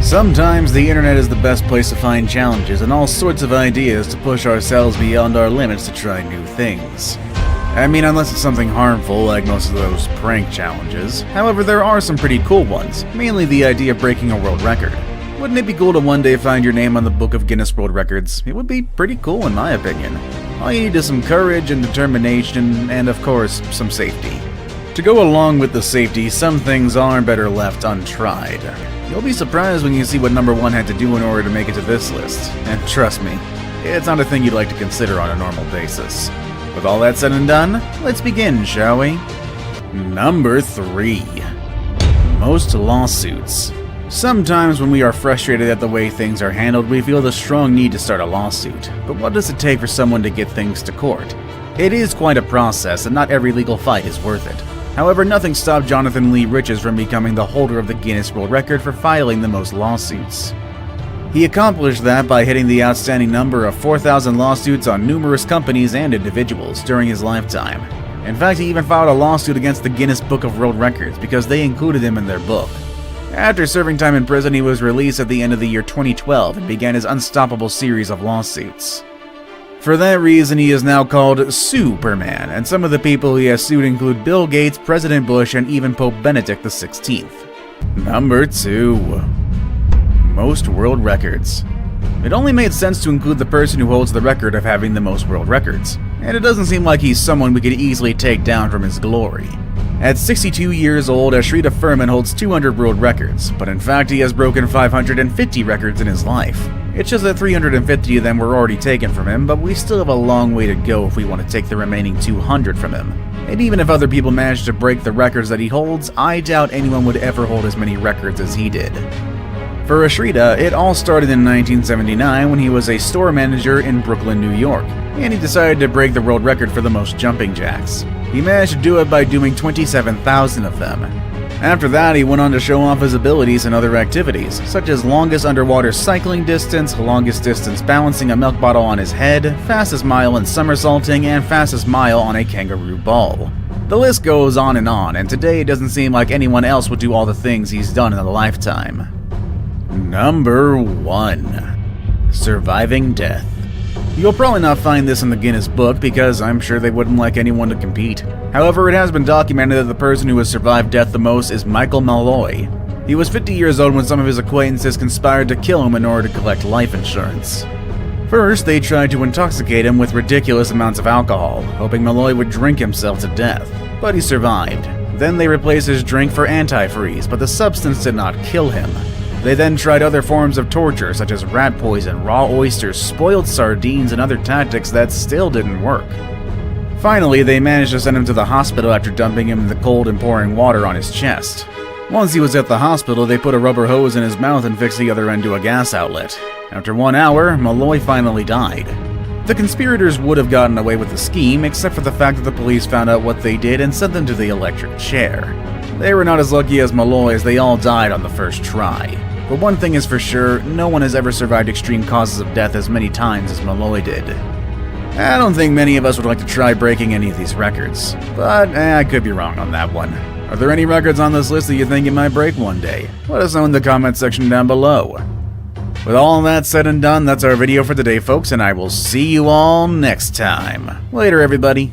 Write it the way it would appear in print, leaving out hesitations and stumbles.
Sometimes the internet is the best place to find challenges and all sorts of ideas to push ourselves beyond our limits to try new things. I mean, unless it's something harmful like most of those prank challenges. However, there are some pretty cool ones, mainly the idea of breaking a world record. Wouldn't it be cool to one day find your name on the book of Guinness World Records? It would be pretty cool in my opinion. All you need is some courage and determination and, of course, some safety. To go along with the safety, some things are better left untried. You'll be surprised when you see what number 1 had to do in order to make it to this list. And trust me, it's not a thing you'd like to consider on a normal basis. With all that said and done, let's begin, shall we? Number 3. Most lawsuits. Sometimes when we are frustrated at the way things are handled, we feel the strong need to start a lawsuit. But what does it take for someone to get things to court? It is quite a process, and not every legal fight is worth it. However, nothing stopped Jonathan Lee Riches from becoming the holder of the Guinness World Record for filing the most lawsuits. He accomplished that by hitting the outstanding number of 4,000 lawsuits on numerous companies and individuals during his lifetime. In fact, he even filed a lawsuit against the Guinness Book of World Records because they included him in their book. After serving time in prison, he was released at the end of the year 2012 and began his unstoppable series of lawsuits. For that reason, he is now called Superman, and some of the people he has sued include Bill Gates, President Bush, and even Pope Benedict XVI. Number 2. Most world records. It only made sense to include the person who holds the record of having the most world records, and it doesn't seem like he's someone we could easily take down from his glory. At 62 years old, Ashrita Furman holds 200 world records, but in fact he has broken 550 records in his life. It's just that 350 of them were already taken from him, but we still have a long way to go if we want to take the remaining 200 from him. And even if other people manage to break the records that he holds, I doubt anyone would ever hold as many records as he did. For Ashrita, it all started in 1979 when he was a store manager in Brooklyn, New York, and he decided to break the world record for the most jumping jacks. He managed to do it by doing 27,000 of them. After that, he went on to show off his abilities in other activities, such as longest underwater cycling distance, longest distance balancing a milk bottle on his head, fastest mile in somersaulting, and fastest mile on a kangaroo ball. The list goes on, and today it doesn't seem like anyone else would do all the things he's done in a lifetime. Number 1. Surviving death. You'll probably not find this in the Guinness book because I'm sure they wouldn't like anyone to compete. However, it has been documented that the person who has survived death the most is Michael Malloy. He was 50 years old when some of his acquaintances conspired to kill him in order to collect life insurance. First, they tried to intoxicate him with ridiculous amounts of alcohol, hoping Malloy would drink himself to death, but he survived. Then they replaced his drink for antifreeze, but the substance did not kill him. They then tried other forms of torture such as rat poison, raw oysters, spoiled sardines, and other tactics that still didn't work. Finally, they managed to send him to the hospital after dumping him in the cold and pouring water on his chest. Once he was at the hospital, they put a rubber hose in his mouth and fixed the other end to a gas outlet. After 1 hour, Malloy finally died. The conspirators would have gotten away with the scheme, except for the fact that the police found out what they did and sent them to the electric chair. They were not as lucky as Malloy, as they all died on the first try. But one thing is for sure, no one has ever survived extreme causes of death as many times as Malloy did. I don't think many of us would like to try breaking any of these records, but I could be wrong on that one. Are there any records on this list that you think you might break one day? Let us know in the comment section down below. With all that said and done, that's our video for today, folks, and I will see you all next time. Later, everybody.